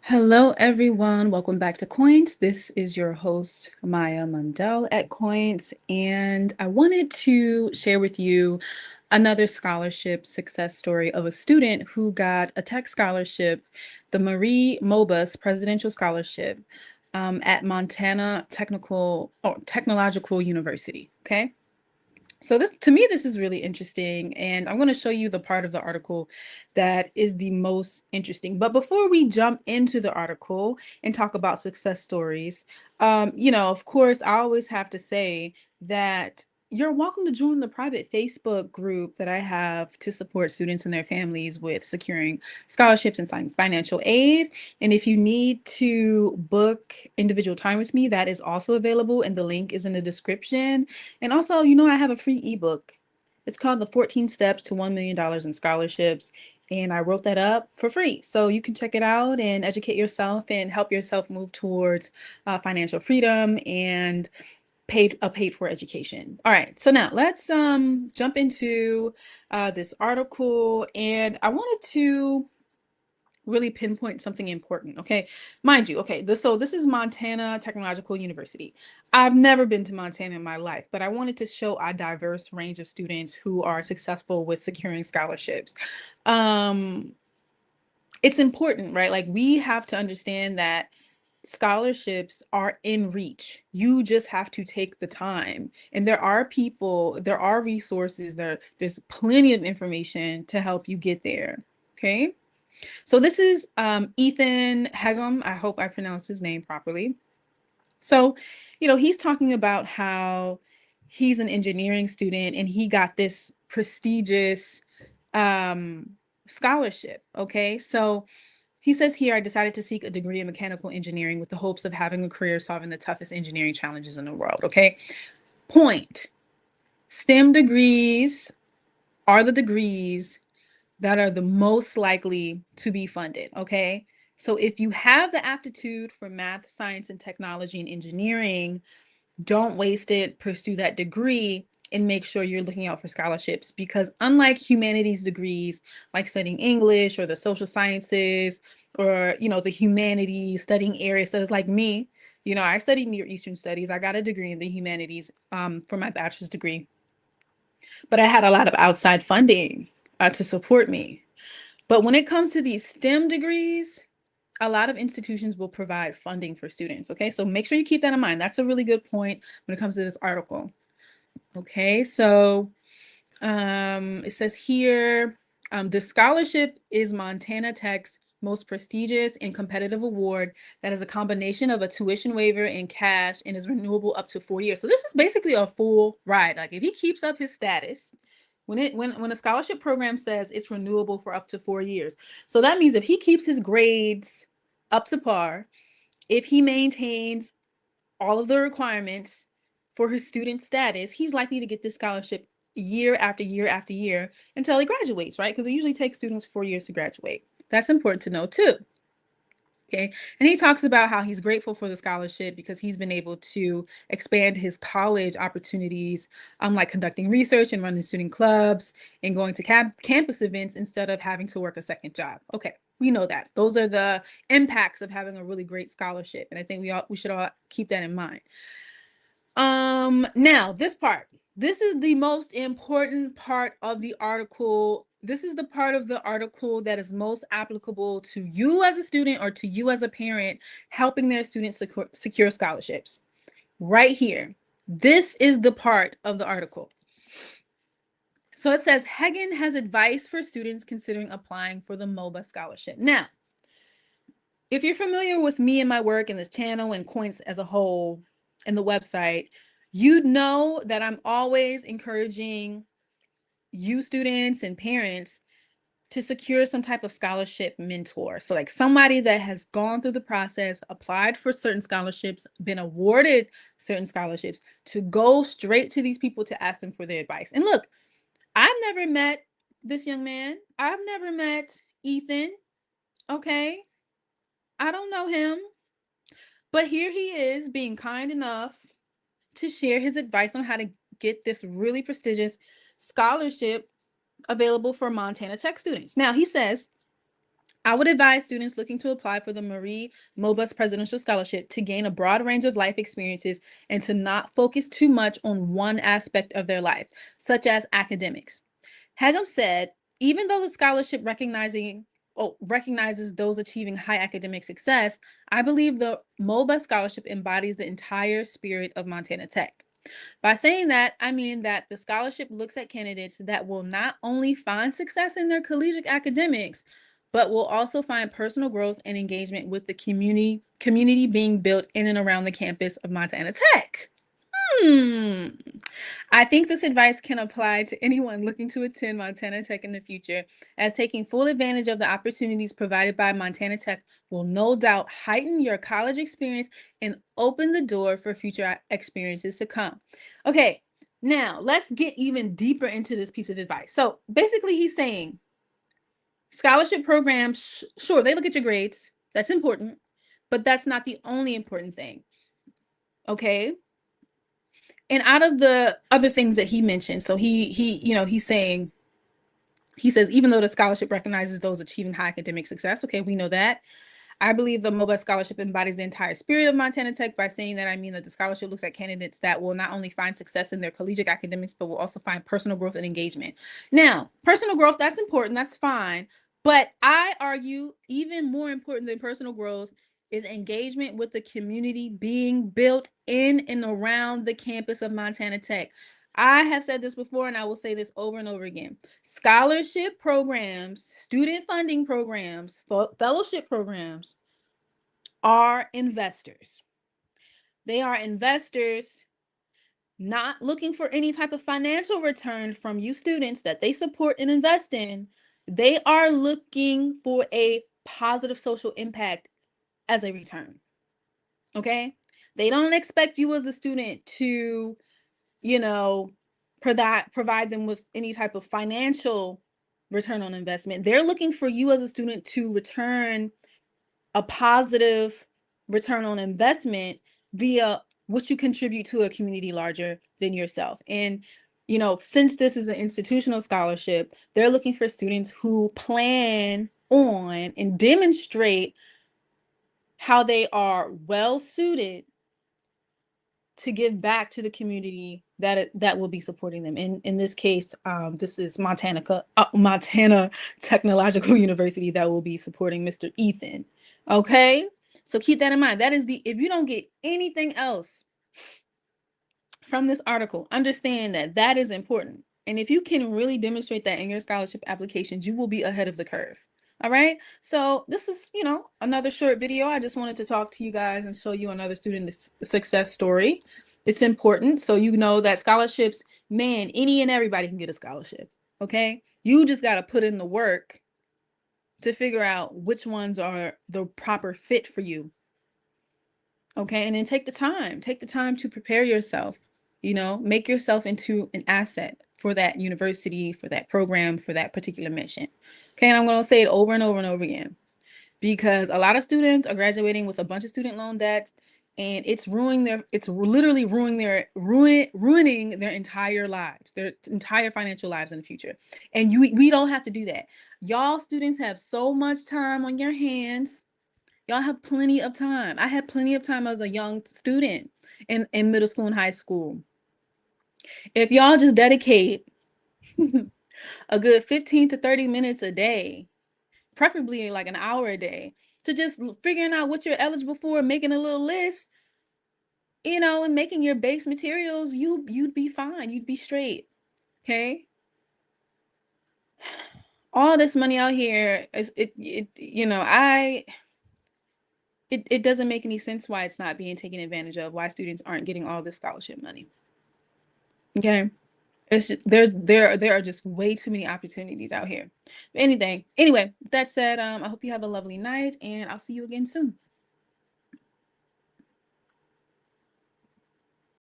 Hello, everyone. Welcome back to Coins. This is your host, Maya Mundell at Coins, and I wanted to share with you another scholarship success story of a student who got a tech scholarship, the Marie Mobus Presidential Scholarship, at Montana Technological University. Okay. So to me, this is really interesting, and I'm going to show you the part of the article that is the most interesting. But before we jump into the article and talk about success stories, of course, I always have to say that you're welcome to join the private Facebook group that I have to support students and their families with securing scholarships and financial aid. And if you need to book individual time with me, that is also available, and the link is in the description. And also, I have a free ebook. It's called The 14 Steps to $1 Million in Scholarships. And I wrote that up for free. So you can check it out and educate yourself and help yourself move towards financial freedom and paid for education. All right. So now let's jump into this article. And I wanted to really pinpoint something important. Okay. Mind you, okay, this is Montana Technological University. I've never been to Montana in my life, but I wanted to show a diverse range of students who are successful with securing scholarships. Um, it's important, right? Like, we have to understand that scholarships are in reach. You just have to take the time. And there are people, there are resources, there's plenty of information to help you get there. Okay. So this is Ethan Hegum. I hope I pronounced his name properly. So, he's talking about how he's an engineering student and he got this prestigious um, scholarship. Okay. So he says here, I decided to seek a degree in mechanical engineering with the hopes of having a career solving the toughest engineering challenges in the world. Okay. Point. STEM degrees are the degrees that are the most likely to be funded. Okay. So if you have the aptitude for math, science, and technology and engineering, don't waste it. Pursue that degree and make sure you're looking out for scholarships, because unlike humanities degrees, like studying English or the social sciences or, the humanities studying areas, that is like me, I studied Near Eastern Studies. I got a degree in the humanities for my bachelor's degree, but I had a lot of outside funding to support me. But when it comes to these STEM degrees, a lot of institutions will provide funding for students. Okay, so make sure you keep that in mind. That's a really good point when it comes to this article. Okay, so it says here, the scholarship is Montana Tech's most prestigious and competitive award that is a combination of a tuition waiver and cash and is renewable up to 4 years. So this is basically a full ride. Like, if he keeps up his status, when a scholarship program says it's renewable for up to 4 years, so that means if he keeps his grades up to par, if he maintains all of the requirements for his student status, he's likely to get this scholarship year after year after year until he graduates, right? Because it usually takes students 4 years to graduate. That's important to know too. Okay. And he talks about how he's grateful for the scholarship because he's been able to expand his college opportunities, like conducting research and running student clubs and going to campus events instead of having to work a second job. Okay. We know that. Those are the impacts of having a really great scholarship. And I think we should all keep that in mind. Now this part, this is the most important part of the article. This is the part of the article that is most applicable to you as a student or to you as a parent helping their students secure scholarships. Right here. This is the part of the article. So it says Hagen has advice for students considering applying for the MOBA scholarship. Now, if you're familiar with me and my work and this channel and Coins as a whole and the website, you'd know that I'm always encouraging you students and parents to secure some type of scholarship mentor. So like somebody that has gone through the process, applied for certain scholarships, been awarded certain scholarships, to go straight to these people to ask them for their advice. And look, I've never met this young man. I've never met Ethan. Okay. I don't know him. But here he is being kind enough to share his advice on how to get this really prestigious scholarship available for Montana Tech students. Now, he says, I would advise students looking to apply for the Marie Mobus Presidential Scholarship to gain a broad range of life experiences and to not focus too much on one aspect of their life, such as academics. Hagum said, even though the scholarship recognizes those achieving high academic success, I believe the MOBA scholarship embodies the entire spirit of Montana Tech. By saying that, I mean that the scholarship looks at candidates that will not only find success in their collegiate academics, but will also find personal growth and engagement with the community being built in and around the campus of Montana Tech. I think this advice can apply to anyone looking to attend Montana Tech in the future, as taking full advantage of the opportunities provided by Montana Tech will no doubt heighten your college experience and open the door for future experiences to come. Okay, now let's get even deeper into this piece of advice. So basically, he's saying scholarship programs, sure, they look at your grades. That's important, but that's not the only important thing. Okay. And out of the other things that he mentioned, so he's saying, he says, even though the scholarship recognizes those achieving high academic success, okay, we know that. I believe the MOBA scholarship embodies the entire spirit of Montana Tech. By saying that, I mean that the scholarship looks at candidates that will not only find success in their collegiate academics, but will also find personal growth and engagement. Now, personal growth, that's important, that's fine. But I argue even more important than personal growth is engagement with the community being built in and around the campus of Montana Tech. I have said this before, and I will say this over and over again. Scholarship programs, student funding programs, fellowship programs are investors. They are investors not looking for any type of financial return from you students that they support and invest in. They are looking for a positive social impact as a return. Okay? They don't expect you as a student to, you know, provide them with any type of financial return on investment. They're looking for you as a student to return a positive return on investment via what you contribute to a community larger than yourself. And, since this is an institutional scholarship, they're looking for students who plan on and demonstrate how they are well suited to give back to the community that will be supporting them. In this case, this is Montana Technological University that will be supporting Mr. Ethan. Okay, so keep that in mind. That is if you don't get anything else from this article, understand that is important. And if you can really demonstrate that in your scholarship applications, you will be ahead of the curve. All right. So this is, another short video. I just wanted to talk to you guys and show you another student success story. It's important. So you know that scholarships, man, any and everybody can get a scholarship. Okay. You just got to put in the work to figure out which ones are the proper fit for you. Okay. And then take the time to prepare yourself, make yourself into an asset for that university, for that program, for that particular mission. Okay. And I'm going to say it over and over and over again, because a lot of students are graduating with a bunch of student loan debts, and it's literally ruining their entire lives, their entire financial lives in the future. And we don't have to do that. Y'all students have so much time on your hands. Y'all have plenty of time. I had plenty of time as a young student in middle school and high school. If y'all just dedicate a good 15 to 30 minutes a day, preferably like an hour a day, to just figuring out what you're eligible for, making a little list, and making your base materials, you'd be fine. You'd be straight. Okay. All this money out here it doesn't make any sense why it's not being taken advantage of, why students aren't getting all this scholarship money. Okay. It's just, there are just way too many opportunities out here. Anyway, that said, I hope you have a lovely night, and I'll see you again soon.